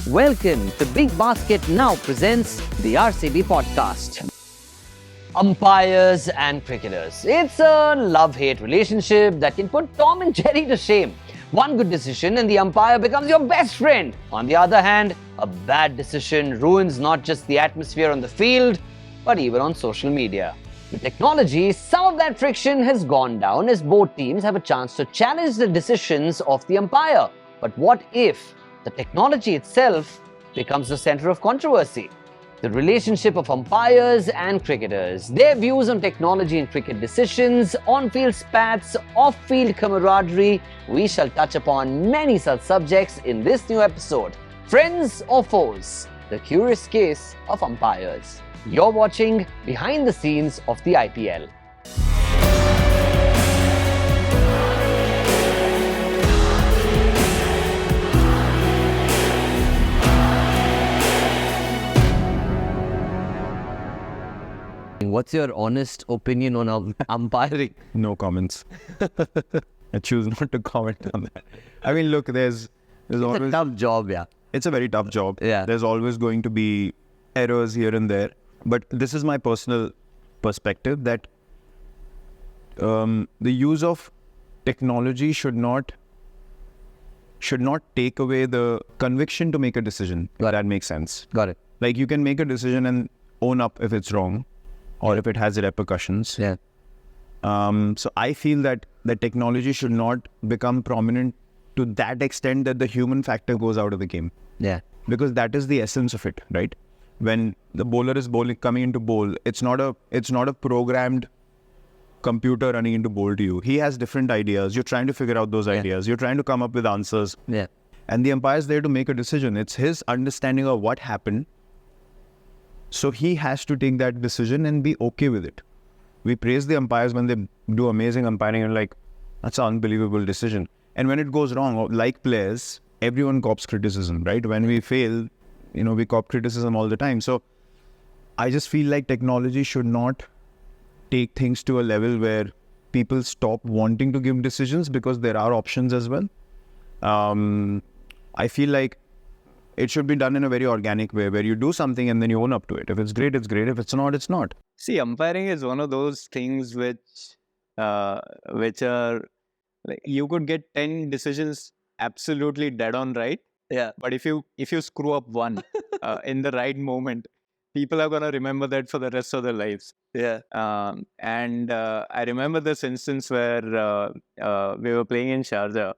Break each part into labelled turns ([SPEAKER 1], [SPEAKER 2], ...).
[SPEAKER 1] Welcome to Big Basket Now presents the RCB podcast. Umpires and cricketers. It's a love-hate relationship that can put Tom and Jerry to shame. One good decision and the umpire becomes your best friend. On the other hand, a bad decision ruins not just the atmosphere on the field, but even on social media. With technology, some of that friction has gone down as both teams have a chance to challenge the decisions of the umpire. But what if the technology itself becomes the center of controversy? The relationship of umpires and cricketers, their views on technology and cricket decisions, on-field spats, off-field camaraderie. We shall touch upon many such subjects in this new episode. Friends or foes? The curious case of umpires. You're watching behind the scenes of the IPL. What's your honest opinion on umpiring?
[SPEAKER 2] No comments. I choose not to comment on that. I mean, look, there's always
[SPEAKER 1] a tough job, yeah.
[SPEAKER 2] It's a very tough job.
[SPEAKER 1] Yeah.
[SPEAKER 2] There's always going to be errors here and there. But this is my personal perspective that the use of technology should not take away the conviction to make a decision. If that makes sense.
[SPEAKER 1] Got it.
[SPEAKER 2] Like, you can make a decision and own up if it's wrong or if it has repercussions.
[SPEAKER 1] Yeah.
[SPEAKER 2] So I feel that the technology should not become prominent to that extent that the human factor goes out of the game.
[SPEAKER 1] Yeah.
[SPEAKER 2] Because that is the essence of it, right? When the bowler is coming into bowl, it's not a programmed computer running into bowl to you. He has different ideas. You're trying to figure out those ideas. You're trying to come up with answers.
[SPEAKER 1] Yeah.
[SPEAKER 2] And the umpire is there to make a decision. It's his understanding of what happened. So he has to take that decision and be okay with it. We praise the umpires when they do amazing umpiring and like, that's an unbelievable decision. And when it goes wrong, like players, everyone cops criticism, right? When we fail, we cop criticism all the time. So I just feel like technology should not take things to a level where people stop wanting to give decisions because there are options as well. I feel like it should be done in a very organic way where you do something and then you own up to it. If it's great, it's great. If it's not, it's not.
[SPEAKER 3] See, umpiring is one of those things which are like, you could get 10 decisions absolutely dead on right.
[SPEAKER 1] Yeah.
[SPEAKER 3] But if you screw up one in the right moment, people are going to remember that for the rest of their lives.
[SPEAKER 1] Yeah.
[SPEAKER 3] And I remember this instance where we were playing in Sharjah,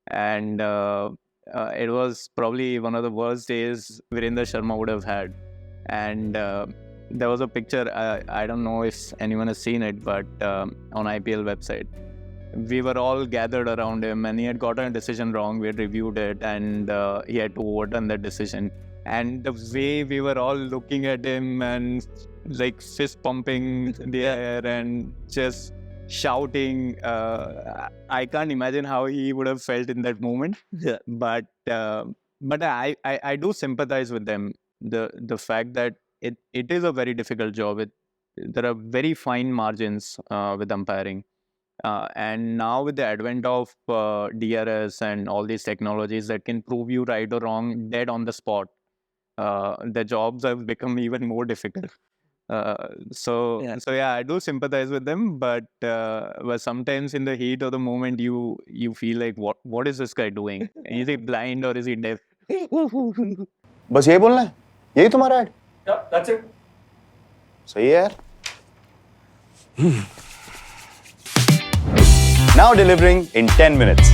[SPEAKER 3] and it was probably one of the worst days Virendra Sharma would have had. And there was a picture, I don't know if anyone has seen it, but on IPL website, we were all gathered around him and he had gotten a decision wrong. We had reviewed it and he had to overturn that decision. And the way we were all looking at him and like fist pumping in the air and just shouting, I can't imagine how he would have felt in that moment.
[SPEAKER 1] Yeah.
[SPEAKER 3] But I do sympathize with them. The fact that it is a very difficult job. There are very fine margins with umpiring. And now with the advent of DRS and all these technologies that can prove you right or wrong dead on the spot, the jobs have become even more difficult. So I do sympathize with them, but sometimes in the heat of the moment, you feel like, what is this guy doing? Is he blind or is he deaf?
[SPEAKER 4] बस यही बोलना है, यही तुम्हारा add?
[SPEAKER 5] Yeah, that's it.
[SPEAKER 4] सही है यार. Now delivering in 10 minutes.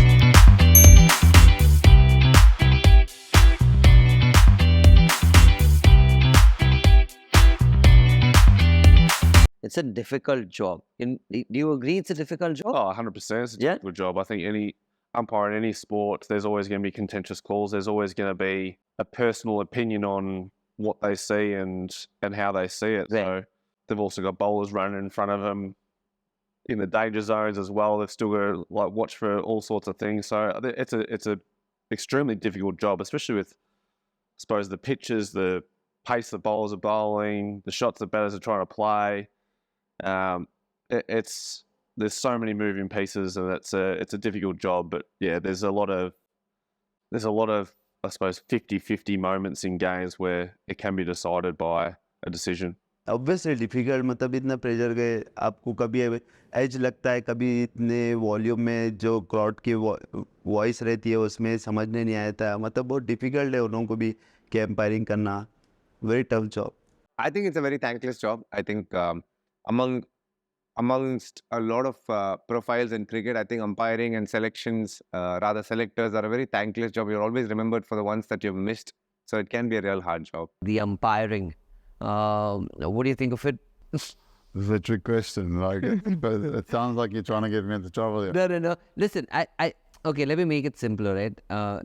[SPEAKER 1] It's a difficult job. Do you agree it's a difficult job?
[SPEAKER 5] Oh, 100%. It's a difficult job. I think any umpire in any sport, there's always going to be contentious calls. There's always going to be a personal opinion on what they see and how they see it.
[SPEAKER 1] Right.
[SPEAKER 5] So they've also got bowlers running in front of them in the danger zones as well. They've still got to watch for all sorts of things. So it's a extremely difficult job, especially with, I suppose, the pitches, the pace the bowlers are bowling, the shots the batters are trying to play. There's so many moving pieces, and it's a difficult job. But yeah, there's a lot of I suppose, 50-50 moments in games where it can be decided by a decision.
[SPEAKER 6] Obviously difficult, मतलब इतना pressure गए आपको, कभी as लगता है, कभी इतने volume में जो क्राउड की वॉइस रहती है उसमें समझने नहीं आता, मतलब बहुत डिफिकल्ट है उन लोगों को भी कि एम्पायरिंग करना, very tough job.
[SPEAKER 7] I think it's a very thankless job. I think amongst a lot of profiles in cricket, I think umpiring and selections, rather selectors, are a very thankless job. You're always remembered for the ones that you've missed. So it can be a real hard job.
[SPEAKER 1] The umpiring. What do you think of it?
[SPEAKER 8] This is a trick question. Like, it sounds like you're trying to get me into trouble here.
[SPEAKER 1] No. Listen, okay, let me make it simpler, right?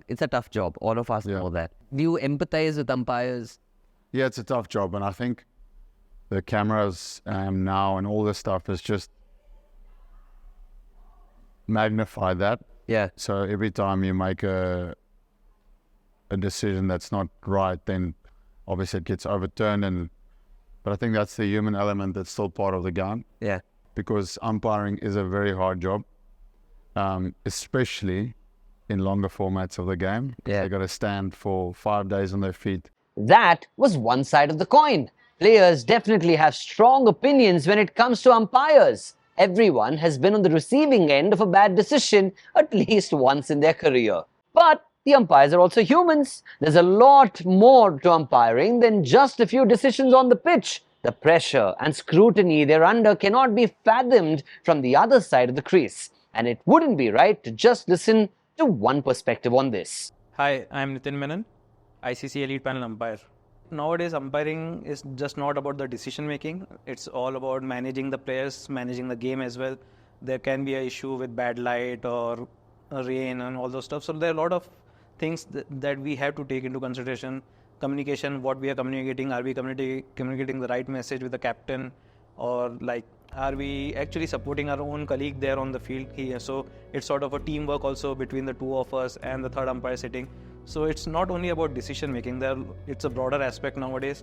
[SPEAKER 1] It's a tough job. All of us know that. Do you empathize with umpires?
[SPEAKER 8] Yeah, it's a tough job, and I think the cameras now and all this stuff has just magnified that.
[SPEAKER 1] Yeah.
[SPEAKER 8] So every time you make a decision that's not right, then obviously it gets overturned. But I think that's the human element that's still part of the game.
[SPEAKER 1] Yeah.
[SPEAKER 8] Because umpiring is a very hard job, especially in longer formats of the game.
[SPEAKER 1] Yeah.
[SPEAKER 8] They got to stand for 5 days on their feet.
[SPEAKER 1] That was one side of the coin. Players definitely have strong opinions when it comes to umpires. Everyone has been on the receiving end of a bad decision at least once in their career. But the umpires are also humans. There's a lot more to umpiring than just a few decisions on the pitch. The pressure and scrutiny they're under cannot be fathomed from the other side of the crease. And it wouldn't be right to just listen to one perspective on this.
[SPEAKER 9] Hi, I'm Nitin Menon, ICC Elite Panel Umpire. Nowadays, umpiring is just not about the decision making. It's all about managing the players, managing the game as well. There can be an issue with bad light or rain and all those stuff. So there are a lot of things that we have to take into consideration. Communication, what we are communicating, are we communicating the right message with the captain, or like, are we actually supporting our own colleague there on the field here? So it's sort of a teamwork also between the two of us and the third umpire sitting. So it's not only about decision making, it's a broader aspect nowadays.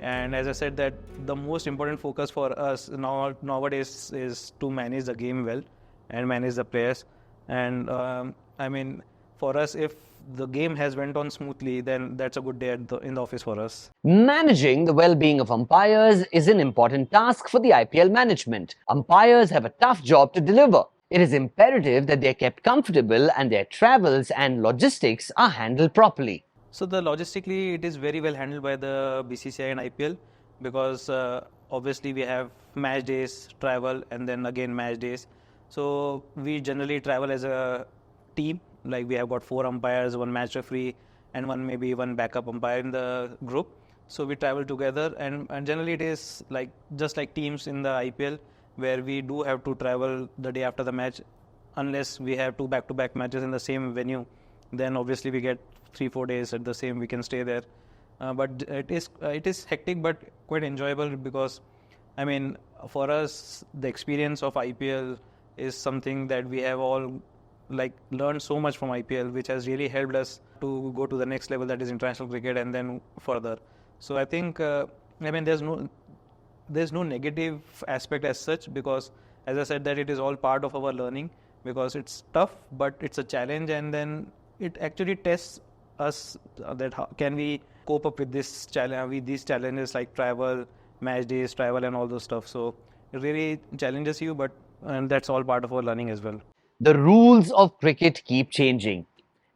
[SPEAKER 9] And as I said, that the most important focus for us nowadays is to manage the game well and manage the players. And I mean, for us, if the game has went on smoothly, then that's a good day in the office for us.
[SPEAKER 1] Managing the well-being of umpires is an important task for the IPL management. Umpires have a tough job to deliver. It is imperative that they are kept comfortable and their travels and logistics are handled properly.
[SPEAKER 9] So logistically, it is very well handled by the BCCI and IPL, because obviously we have match days, travel, and then again match days. So we generally travel as a team. Like, we have got 4 umpires, 1 match referee, and one backup umpire in the group. So we travel together, and generally it is like just like teams in the IPL, where we do have to travel the day after the match, unless we have 2 back-to-back matches in the same venue. Then obviously we get 3-4 days at the same, we can stay there. But it is hectic but quite enjoyable, because I mean, for us, the experience of IPL is something that we have all learned so much from IPL, which has really helped us to go to the next level, that is international cricket, and then further. So I think I mean, there's no negative aspect as such, because as I said, that it is all part of our learning, because it's tough, but it's a challenge, and then it actually tests us that how can we cope up with this challenge, with these challenges like travel, match days, travel, and all those stuff. So it really challenges you, and that's all part of our learning as well.
[SPEAKER 1] The rules of cricket keep changing.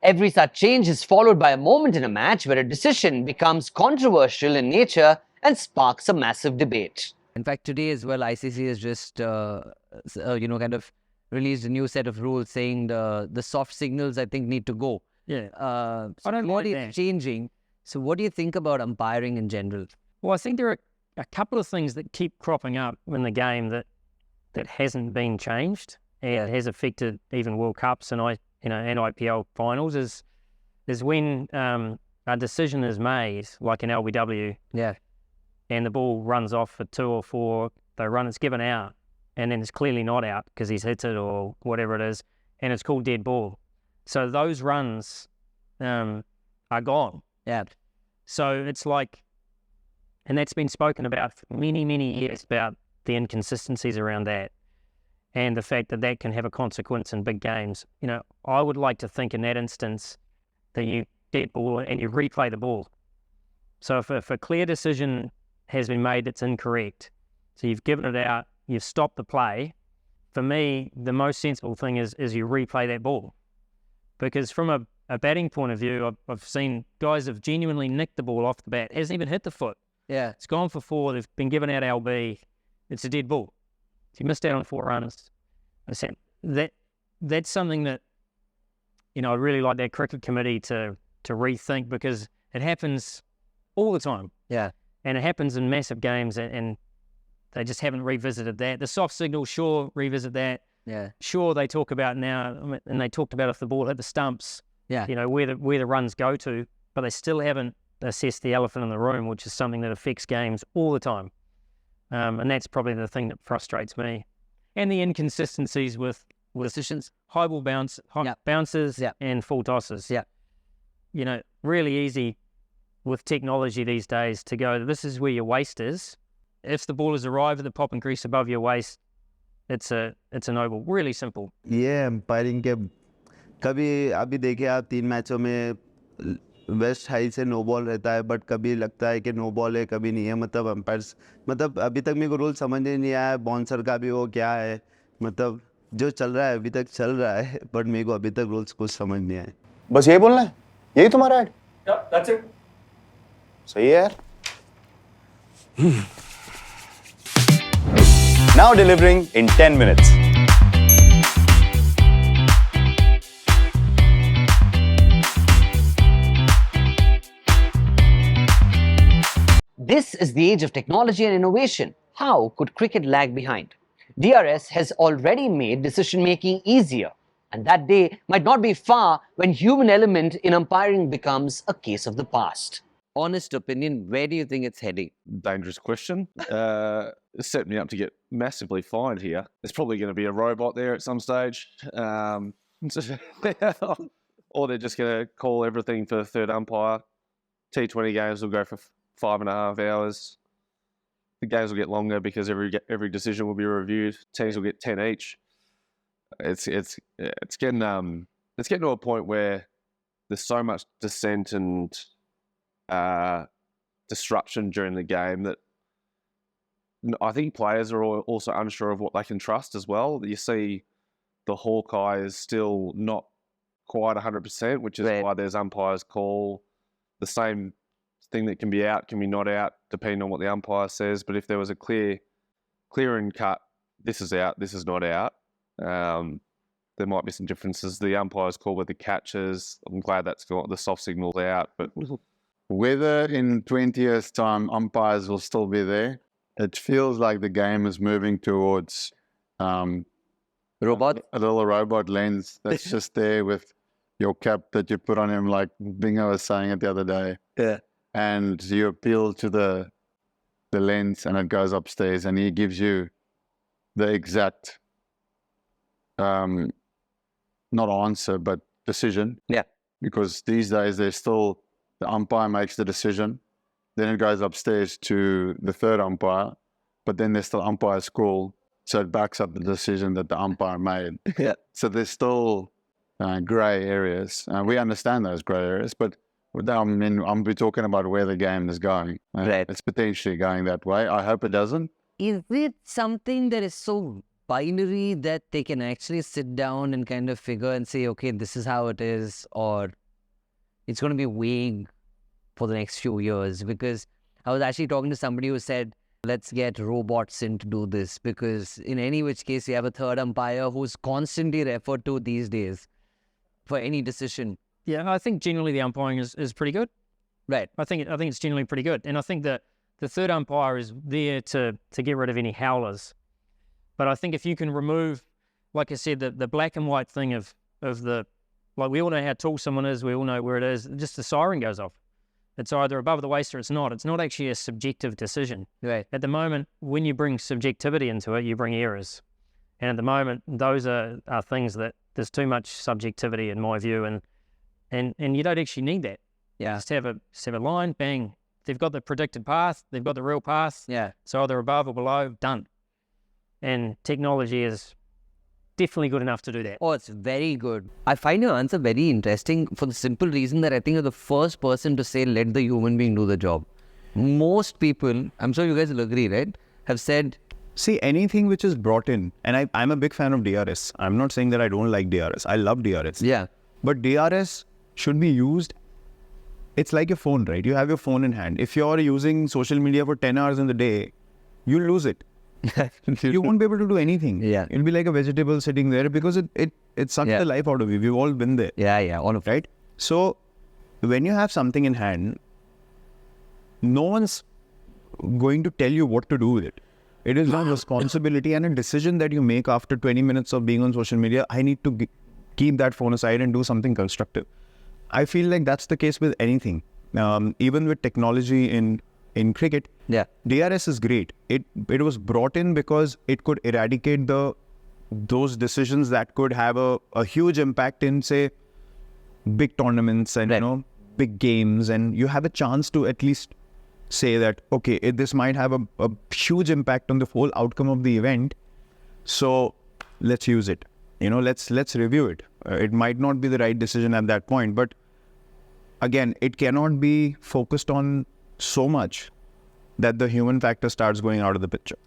[SPEAKER 1] Every such change is followed by a moment in a match where a decision becomes controversial in nature and sparks a massive debate. In fact, today as well, ICC has just, kind of released a new set of rules saying the soft signals, I think, need to go.
[SPEAKER 10] Yeah. I don't
[SPEAKER 1] what
[SPEAKER 10] like
[SPEAKER 1] is
[SPEAKER 10] that.
[SPEAKER 1] changing. So what do you think about umpiring in general?
[SPEAKER 10] Well, I think there are a couple of things that keep cropping up in the game that hasn't been changed. It has affected even World Cups and IPL finals. Is when a decision is made, like an LBW,
[SPEAKER 1] Yeah.
[SPEAKER 10] and the ball runs off for 2 or 4, it's given out, and then it's clearly not out because he's hit it or whatever it is, and it's called dead ball. So those runs are gone.
[SPEAKER 1] Yeah.
[SPEAKER 10] So it's like, and that's been spoken about for many, many years, about the inconsistencies around that, and the fact that can have a consequence in big games. I would like to think in that instance that you dead ball and you replay the ball. So if a clear decision has been made that's incorrect, so you've given it out, you've stopped the play, for me, the most sensible thing is you replay that ball. Because from a batting point of view, I've seen guys have genuinely nicked the ball off the bat. It hasn't even hit the foot.
[SPEAKER 1] Yeah.
[SPEAKER 10] It's gone for 4. They've been given out LB. It's a dead ball. So you missed out on 4 runners. I said that's something that, you know, I really like that cricket committee to rethink, because it happens all the time.
[SPEAKER 1] Yeah.
[SPEAKER 10] And it happens in massive games, and they just haven't revisited that. The soft signal, sure, revisit that.
[SPEAKER 1] Yeah.
[SPEAKER 10] Sure, they talk about now, and they talked about if the ball hit the stumps,
[SPEAKER 1] Yeah.
[SPEAKER 10] you know, where the runs go to, but they still haven't assessed the elephant in the room, which is something that affects games all the time. And that's probably the thing that frustrates me. And the inconsistencies with
[SPEAKER 1] decisions,
[SPEAKER 10] high ball bounces and full tosses.
[SPEAKER 1] Yeah.
[SPEAKER 10] You know, really easy with technology these days to go, this is where your waist is. If the ball has arrived at the pop and crease above your waist, it's a no ball. Really simple.
[SPEAKER 6] ये एम्पायरिंग के कभी अभी देखिए आप 3 मैचों में waste high से no ball रहता है, बट कभी लगता है कि नो बॉल है, कभी नहीं है. मतलब एम्पायर्स, मतलब अभी तक मेरे को रूल समझ नहीं आया. बाउंसर का भी वो क्या है, मतलब जो चल रहा है अभी तक चल रहा है, बट मेरे को अभी तक रूल्स कुछ समझ नहीं आए.
[SPEAKER 4] बस यही बोलना है, यही तुम्हारा ऐड?
[SPEAKER 9] That's it.
[SPEAKER 4] सही है यार. Now delivering in 10 minutes.
[SPEAKER 1] This is the age of technology and innovation. How could cricket lag behind? DRS has already made decision-making easier, and that day might not be far when human element in umpiring becomes a case of the past. Honest opinion, where do you think it's heading?
[SPEAKER 5] Dangerous question. It's setting me up to get massively fined here. There's probably going to be a robot there at some stage. Or they're just going to call everything for the third umpire. T20 games will go for 5.5 hours. The games will get longer because every decision will be reviewed. Teams will get 10 each. It's getting to a point where there's so much dissent and disruption during the game that I think players are also unsure of what they can trust as well. You see the 𝐒𝐿𝐼 is still not quite 100%, which is why there's umpires call. The same thing that can be out can be not out, depending on what the umpire says. But if there was a clear and cut, this is out, this is not out, there might be some differences. The umpires call with the catches. I'm glad that's got the soft signals out. But
[SPEAKER 8] whether in 20 years' time umpires will still be there, it feels like the game is moving towards
[SPEAKER 1] Robot?
[SPEAKER 8] A little robot lens that's just there with your cap that you put on him, like Bingo was saying it the other day.
[SPEAKER 1] Yeah.
[SPEAKER 8] And you appeal to the lens and it goes upstairs and he gives you the exact, not answer, but decision.
[SPEAKER 1] Yeah.
[SPEAKER 8] Because these days there's still, the umpire makes the decision, then it goes upstairs to the third umpire, but then there's still umpire's call, so it backs up the decision that the umpire made.
[SPEAKER 1] Yeah.
[SPEAKER 8] So there's still grey areas. We understand those grey areas, but I mean, I'm talking about where the game is going.
[SPEAKER 1] Right.
[SPEAKER 8] It's potentially going that way. I hope it doesn't.
[SPEAKER 1] Is it something that is so binary that they can actually sit down and kind of figure and say, okay, this is how it is, or it's going to be vague for the next few years? Because I was actually talking to somebody who said, let's get robots in to do this, because in any which case, you have a third umpire who's constantly referred to these days for any decision.
[SPEAKER 10] Yeah, I think generally the umpiring is pretty good.
[SPEAKER 1] Right.
[SPEAKER 10] I think it's generally pretty good. And I think that the third umpire is there to get rid of any howlers. But I think if you can remove, like I said, the black and white thing of the, like we all know how tall someone is, we all know where it is, just the siren goes off. It's either above the waist or it's not. It's not actually a subjective decision.
[SPEAKER 1] Right.
[SPEAKER 10] At the moment, when you bring subjectivity into it, you bring errors. And at the moment, those are things that there's too much subjectivity in my view, and you don't actually need that.
[SPEAKER 1] Yeah.
[SPEAKER 10] Just have a line, bang. They've got the predicted path, they've got the real path.
[SPEAKER 1] Yeah.
[SPEAKER 10] So either above or below, done. And technology is definitely good enough to do that.
[SPEAKER 1] Oh, it's very good. I find your answer very interesting for the simple reason that I think you're the first person to say, let the human being do the job. Most people, I'm sure you guys will agree, right, have said...
[SPEAKER 2] See, anything which is brought in, and I'm a big fan of DRS. I'm not saying that I don't like DRS. I love DRS.
[SPEAKER 1] Yeah.
[SPEAKER 2] But DRS should be used... It's like your phone, right? You have your phone in hand. If you're using social media for 10 hours in the day, you'll lose it. You won't be able to do anything.
[SPEAKER 1] Yeah.
[SPEAKER 2] You'll be like a vegetable sitting there because it sucks the life out of you. We've all been there.
[SPEAKER 1] Yeah, all of
[SPEAKER 2] right? So, when you have something in hand, no one's going to tell you what to do with it. It is your responsibility and a decision that you make after 20 minutes of being on social media. I need to keep that phone aside and do something constructive. I feel like that's the case with anything. Even with technology in cricket, DRS is great. It was brought in because it could eradicate those decisions that could have a huge impact in, say, big tournaments and big games, and you have a chance to at least say that, okay, this might have a huge impact on the whole outcome of the event, so let's use it. Let's review it. It might not be the right decision at that point, but again, it cannot be focused on so much that the human factor starts going out of the picture.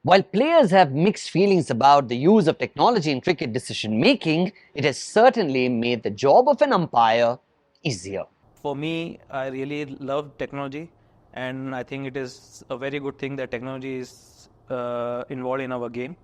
[SPEAKER 1] While players have mixed feelings about the use of technology in cricket decision making, it has certainly made the job of an umpire easier.
[SPEAKER 9] For me, I really love technology, and I think it is a very good thing that technology is involved in our game,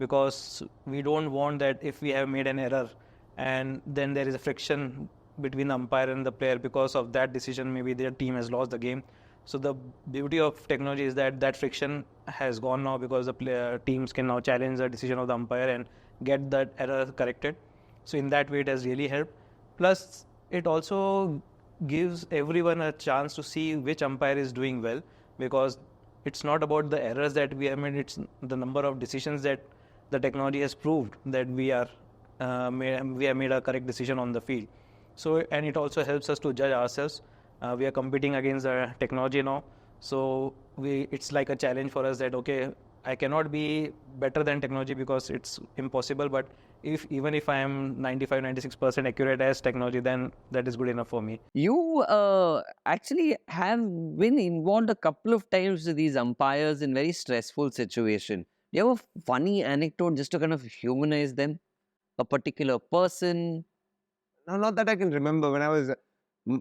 [SPEAKER 9] because we don't want that if we have made an error and then there is a friction between the umpire and the player because of that decision, maybe their team has lost the game. So the beauty of technology is that friction has gone now, because the teams can now challenge the decision of the umpire and get that error corrected. So in that way, it has really helped. Plus, it also gives everyone a chance to see which umpire is doing well, because it's not about the errors that we have made, it's the number of decisions that the technology has proved that we have made a correct decision on the field. So, and it also helps us to judge ourselves. We are competing against the technology now, so it's like a challenge for us that, okay, I cannot be better than technology because it's impossible, but even if I am 95-96% accurate as technology, then that is good enough for me.
[SPEAKER 1] You actually have been involved a couple of times with these umpires in very stressful situations. Do you have a funny anecdote just to kind of humanize them? A particular person?
[SPEAKER 7] No, not that I can remember. When I was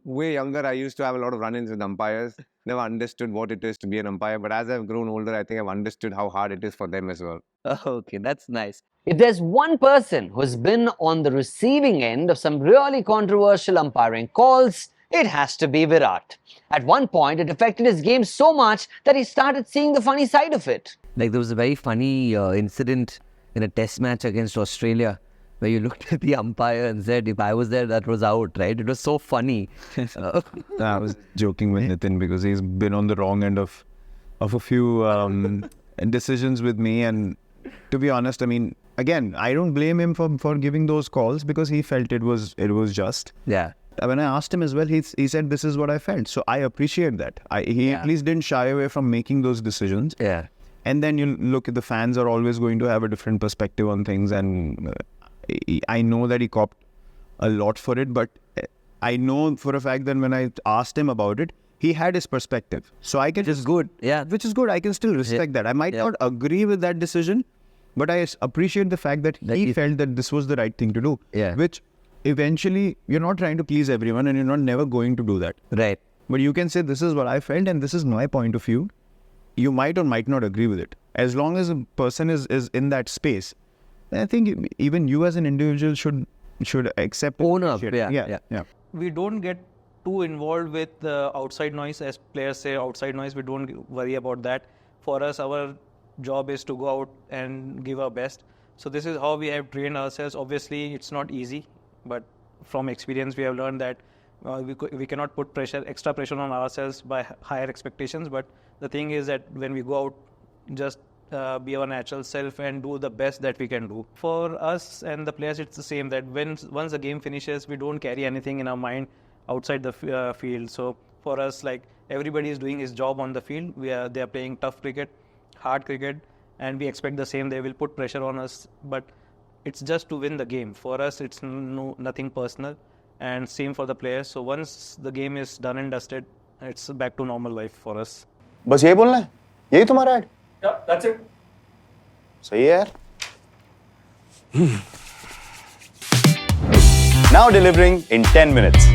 [SPEAKER 7] way younger, I used to have a lot of run-ins with umpires. Never understood what it is to be an umpire. But as I've grown older, I think I've understood how hard it is for them as well.
[SPEAKER 1] Okay, that's nice. If there's one person who's been on the receiving end of some really controversial umpiring calls, it has to be Virat. At one point, it affected his game so much that he started seeing the funny side of it. Like, there was a very funny incident in a test match against Australia, where you looked at the umpire and said, if I was there, that was out, right? It was so funny.
[SPEAKER 2] I was joking with Nitin because he's been on the wrong end of a few decisions with me. And to be honest, I mean, again, I don't blame him for giving those calls because he felt it was just.
[SPEAKER 1] Yeah.
[SPEAKER 2] When I asked him as well, he said, this is what I felt. So I appreciate that. He at least didn't shy away from making those decisions.
[SPEAKER 1] Yeah.
[SPEAKER 2] And then you look at the fans are always going to have a different perspective on things, and I know that he copped a lot for it, but I know for a fact that when I asked him about it, he had his perspective. So I can...
[SPEAKER 1] Which is good. Yeah.
[SPEAKER 2] Which is good. I can still respect that. I might not agree with that decision, but I appreciate the fact that he felt that this was the right thing to do.
[SPEAKER 1] Yeah.
[SPEAKER 2] Which eventually, you're not trying to please everyone and you're not never going to do that.
[SPEAKER 1] Right.
[SPEAKER 2] But you can say, this is what I felt and this is my point of view. You might or might not agree with it. As long as a person is in that space, I think even you as an individual should accept
[SPEAKER 1] own up.
[SPEAKER 2] Yeah.
[SPEAKER 9] We don't get too involved with the outside noise. As players say, outside noise, we don't worry about that. For us, our job is to go out and give our best. So this is how we have trained ourselves. Obviously, it's not easy, but from experience, we have learned that we cannot put extra pressure on ourselves by higher expectations. But the thing is that when we go out, just be our natural self and do the best that we can do. For us and the players, it's the same, that once the game finishes, we don't carry anything in our mind outside the field. So for us, like, everybody is doing his job on the field. They are playing tough cricket, hard cricket, and we expect the same. They will put pressure on us, but it's just to win the game. For us, it's nothing personal, and same for the players. So once the game is done and dusted, it's back to normal life for us.
[SPEAKER 4] बस यही बोलना है? यही तुम्हारा add?
[SPEAKER 9] Yeah, that's it.
[SPEAKER 4] सही है यार. Now delivering in 10 minutes.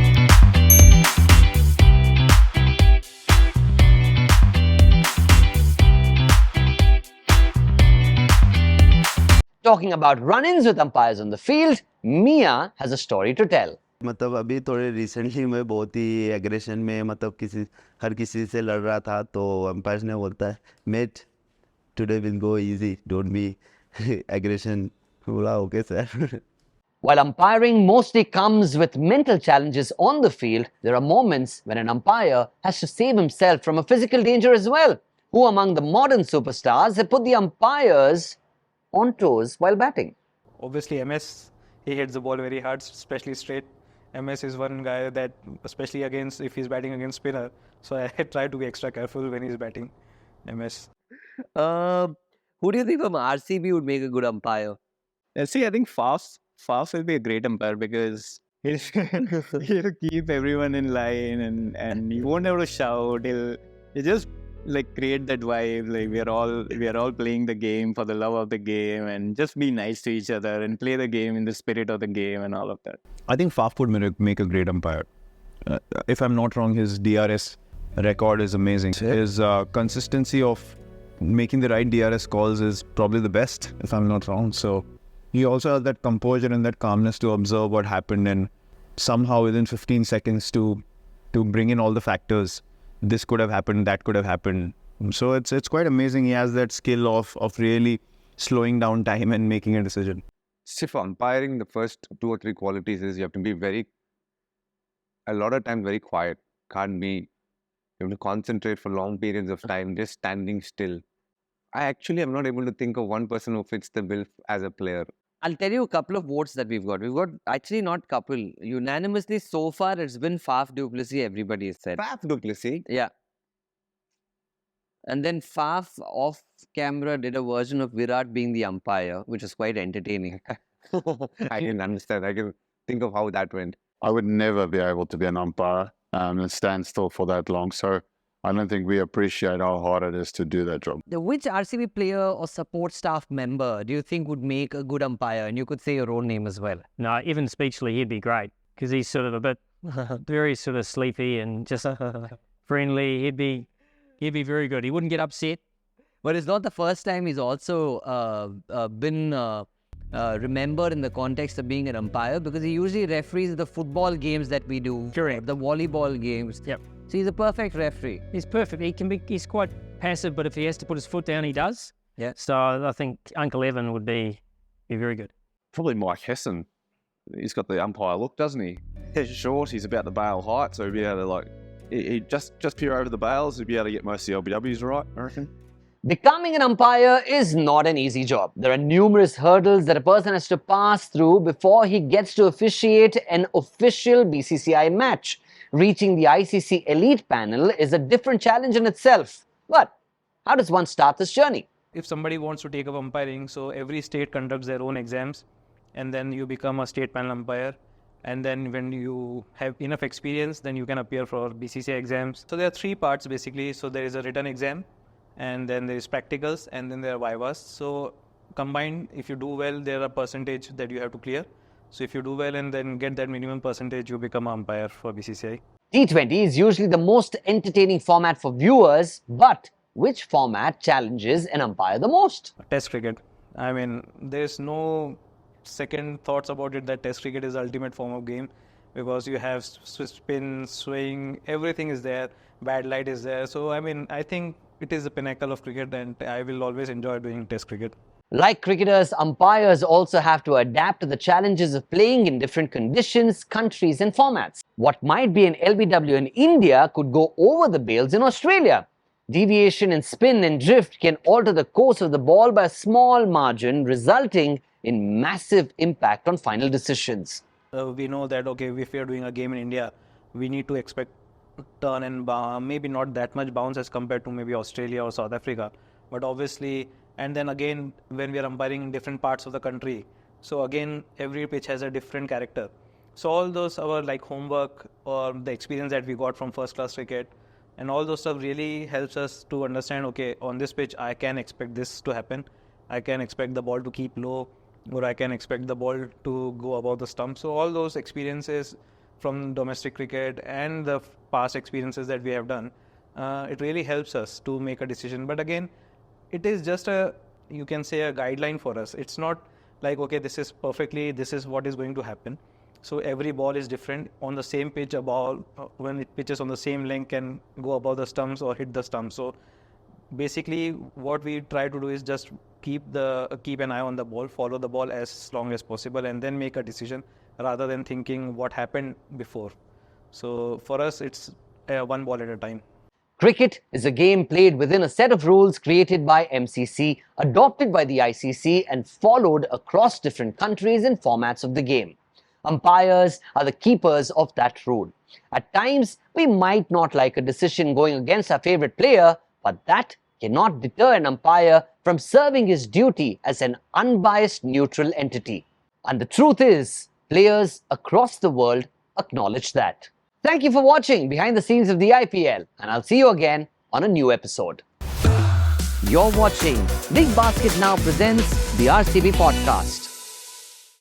[SPEAKER 1] Talking about run-ins with umpires on the field, Mia has a story to tell.
[SPEAKER 6] मतलब अभी थोड़े रिसेंटली मैं बहुत ही एग्रेशन में मतलब हर किसी से लड़ रहा था, तो अंपायर ने बोलता है mate today will go easy, don't be aggression. बोला okay sir.
[SPEAKER 1] While umpiring mostly comes with mental challenges on the field, there are moments when an umpire has to save himself from a physical danger as well. Who among the modern superstars have put the umpires on toes while batting?
[SPEAKER 9] Obviously, MS, he hits the ball very hard, especially straight. MS is one guy that, especially if he's batting against spinner, so I try to be extra careful when he's batting. MS.
[SPEAKER 1] Who do you think from RCB would make a good umpire?
[SPEAKER 3] See, I think Faf will be a great umpire because he'll keep everyone in line and he won't have to shout. He'll just like create that vibe, like we are all playing the game for the love of the game and just be nice to each other and play the game in the spirit of the game and all of that.
[SPEAKER 2] I think Faf would make a great umpire. If I'm not wrong, his DRS record is amazing. His consistency of making the right DRS calls is probably the best, if I'm not wrong. So he also has that composure and that calmness to observe what happened and somehow within 15 seconds to bring in all the factors. This could have happened, that could have happened. So it's quite amazing. He has that skill of really slowing down time and making a decision.
[SPEAKER 7] See, for umpiring, the first 2 or 3 qualities is you have to be a lot of times very quiet. You have to concentrate for long periods of time, just standing still. I actually am not able to think of one person who fits the bill as a player.
[SPEAKER 1] I'll tell you a couple of votes that we've got. We've got actually not couple. Unanimously so far, it's been Faf du Plessis, everybody has said.
[SPEAKER 7] Faf du Plessis?
[SPEAKER 1] Yeah. And then Faf off camera did a version of Virat being the umpire, which was quite entertaining.
[SPEAKER 7] I can understand. I can think of how that went.
[SPEAKER 8] I would never be able to be an umpire and stand still for that long. So I don't think we appreciate how hard it is to do that job.
[SPEAKER 1] Which RCB player or support staff member do you think would make a good umpire? And you could say your own name as well.
[SPEAKER 10] No, Evan Speechley, he'd be great because he's sort of a bit very sort of sleepy and just friendly. He'd be very good. He wouldn't get upset.
[SPEAKER 1] But it's not the first time he's also been remembered in the context of being an umpire, because he usually referees the football games that we do.
[SPEAKER 10] Correct.
[SPEAKER 1] The volleyball games.
[SPEAKER 10] Yep.
[SPEAKER 1] So he's a perfect referee.
[SPEAKER 10] He's perfect. He's quite passive, but if he has to put his foot down, he does.
[SPEAKER 1] Yeah.
[SPEAKER 10] So I think Uncle Evan would be very good.
[SPEAKER 5] Probably 𝐒𝐿𝐴. He's got the umpire look, doesn't he? He's short, he's about the bail height, so he'd be able to he just peer over the bails, he'd be able to get most of the LBWs right, I reckon.
[SPEAKER 1] Becoming an umpire is not an easy job. There are numerous hurdles that a person has to pass through before he gets to officiate an official BCCI match. Reaching the ICC elite panel is a different challenge in itself. But how does one start this journey?
[SPEAKER 9] If somebody wants to take up umpiring, so every state conducts their own exams, and then you become a state panel umpire. And then when you have enough experience, then you can appear for BCCI exams. So there are 3 parts basically. So there is a written exam, and then there is practicals, and then there are vivas. So combined, if you do well, there are a percentage that you have to clear. So if you do well and then get that minimum percentage, you become an umpire for BCCI.
[SPEAKER 1] T20 is usually the most entertaining format for viewers, but which format challenges an umpire the most?
[SPEAKER 9] Test cricket. I mean, there's no second thoughts about it that Test cricket is the ultimate form of game, because you have spin, swing, everything is there, bad light is there. So I mean, I think it is the pinnacle of cricket, and I will always enjoy doing Test cricket.
[SPEAKER 1] Like cricketers, umpires also have to adapt to the challenges of playing in different conditions, countries and formats. What might be an LBW in India could go over the bails in Australia. Deviation in spin and drift can alter the course of the ball by a small margin, resulting in massive impact on final decisions.
[SPEAKER 9] We know that, okay, if we are doing a game in India, we need to expect turn and maybe not that much bounce as compared to maybe Australia or South Africa. But obviously, and then again, when we are umpiring in different parts of the country, So again, every pitch has a different character. So all those our like homework or the experience that we got from first class cricket and all those stuff really helps us to understand, okay, on this pitch I can expect this to happen. I can expect the ball to keep low, or I can expect the ball to go above the stump. So all those experiences from domestic cricket and the past experiences that we have done, it really helps us to make a decision. But again, it is just you can say a guideline for us. It's not like, okay, this is what is going to happen. So every ball is different. On the same pitch, a ball, when it pitches on the same length, can go above the stumps or hit the stumps. So basically, what we try to do is just keep an eye on the ball, follow the ball as long as possible, and then make a decision rather than thinking what happened before. So for us, it's one ball at a time.
[SPEAKER 1] Cricket is a game played within a set of rules created by MCC, adopted by the ICC, and followed across different countries and formats of the game. Umpires are the keepers of that rule. At times, we might not like a decision going against our favorite player, but that cannot deter an umpire from serving his duty as an unbiased neutral entity. And the truth is, players across the world acknowledge that. Thank you for watching Behind the Scenes of the IPL, and I'll see you again on a new episode. You're watching Big Basket Now presents the RCB podcast.